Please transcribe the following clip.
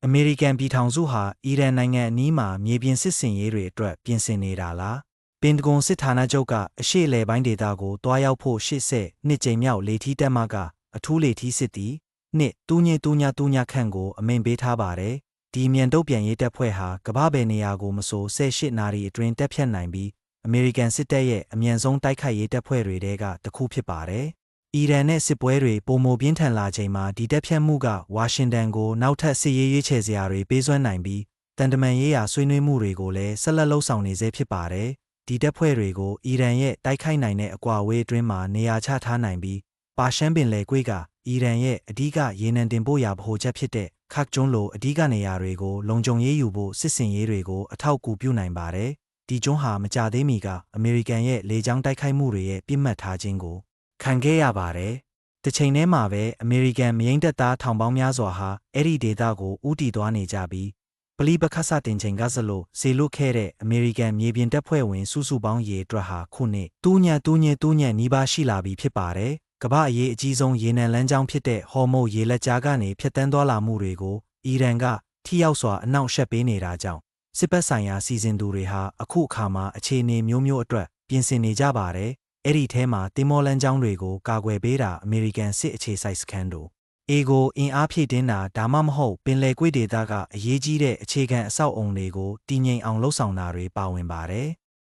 အမေရိကန်ပြည်ထောင်စုဟာအီရန်နိုင်ငံအနီးမှာမြေပြင်စစ်ဆင်ရေးတွေအတွက်ပြင်ဆင်နေတာလားပင်တဂွန်စစ်ဌာနချုပ်ကအရှေ့အလယ်ပိုင်းဒေသကိုတွားရောက်ဖို့80နှစ်ကြိမ်မြောက်လေထီးတက်မကအထူးလေထီးစစ်သည်နှစ်3.3.3ခန့်ကိုအမိန့်ပေးထားပါတယ်ဒီမြန်တုတ်ပြန်ရေးတပ်ဖွဲ့ဟာကမ္ဘာဘယ်နေရာကိုမဆို18နာရီအတွင်းတက်ဖြတ်နိုင်ပြီးအမေရိကန်စစ်တပ်ရဲ့အမြန်ဆုံးတိုက်ခိုက်ရေးတပ်ဖွဲ့တွေထဲကတစ်ခုဖြစ်ပါတယ်အီရန်နဲ့စစ်ပွဲတွေပုံမပြင်းထန်လာချိန်မှာဒီတက်ဖြတ်မှုကဝါရှင်တန်ကိုနောက်ထပ်စစ်ရေးရွေးချယ်စရာတွေပေးစွမ်းနိုင်ပြီးတန်တမန်ရေးရာဆွေးနွေးမှုတွေကိုလည်းဆက်လက်လှုပ်ဆောင်နေစေဖြစ်ပါတယ်ဒီတပ်ဖွဲ့တွေကိုအီရန်ရဲ့တိုက်ခိုက်နိုင်တဲ့အကွာအဝေးအတွင်းမှာနေရာချထားနိုင်ပြီးပါရှန်ပင်လယ်ကွေ့ကအီရန်ရဲ့အဓိကရေနံတင်ပို့ရာဗဟိုချက်ဖြစ်တဲ့ခတ်ကျွန်းလိုအဓိကနေရာတွေကိုလုံခြုံရေးယူဖို့စစ်စင်ရေးတွေကိုအထောက်အကူပြုနိုင်ပါတယ်ဒီကျွန်းဟာမကြသေးမီကအမေရိကန်ရဲ့လေကြောင်းတိုက်ခိုက်မှုတွေရဲ့ပြစ်မှတ်ထားခြင်းကိုခံခဲ့ရပါတယ်။တစ်ချိန်တည်းမှာပဲအမေရိကန်မရိန်းတပ်သားထောင်ပေါင်းများစွာဟာအဲ့ဒီဒေသကိုဦးတည်သွားနေကြပြီးပလီပခတ်စတင်ချိန်ကစလို့ဆေလွတ်ခဲ့တဲ့အမေရိကန်မြေပြင်တပ်ဖွဲ့ဝင်စုစုပေါင်းရေအတွက်ဟာခုနှစ်3.3နီးပါးရှိလာပြီဖြစ်ပါတယ်။ကမ္ဘာအရေးအကြီးဆုံးရေနံလမ်းကြောင်းဖြစ်တဲ့ဟော်မုတ်ရေလက်ကြားကနေဖြတ်တန်းသွားလာမှုတွေကိုအီရန်ကထိရောက်စွာအနှောင့်အယှက်ပေးနေတာကြောင့်စစ်ဘက်ဆိုင်ရာစီစဉ်သူတွေဟာအခုအခါမှာအခြေအနေမျိုးအတွက်ပြင်ဆင်နေကြပါတယ်။အဲ့ဒီထဲမှာတင်မောလန်းကျောင်းတွေကိုကာကွယ်ပေးတာအမေရိကန်စစ်အခြေစိုက်စခန်းတို့အေကိုအင်အားဖြည့်တင်းတာဒါမှမဟုတ်ပင်လယ်ကွေ့ဒေသကအရေးကြီးတဲ့အခြေခံအဆောက်အုံတွေကိုတည်ငြိမ်အောင်လှုပ်ဆောင်တာတွေပါဝင်ပါတယ်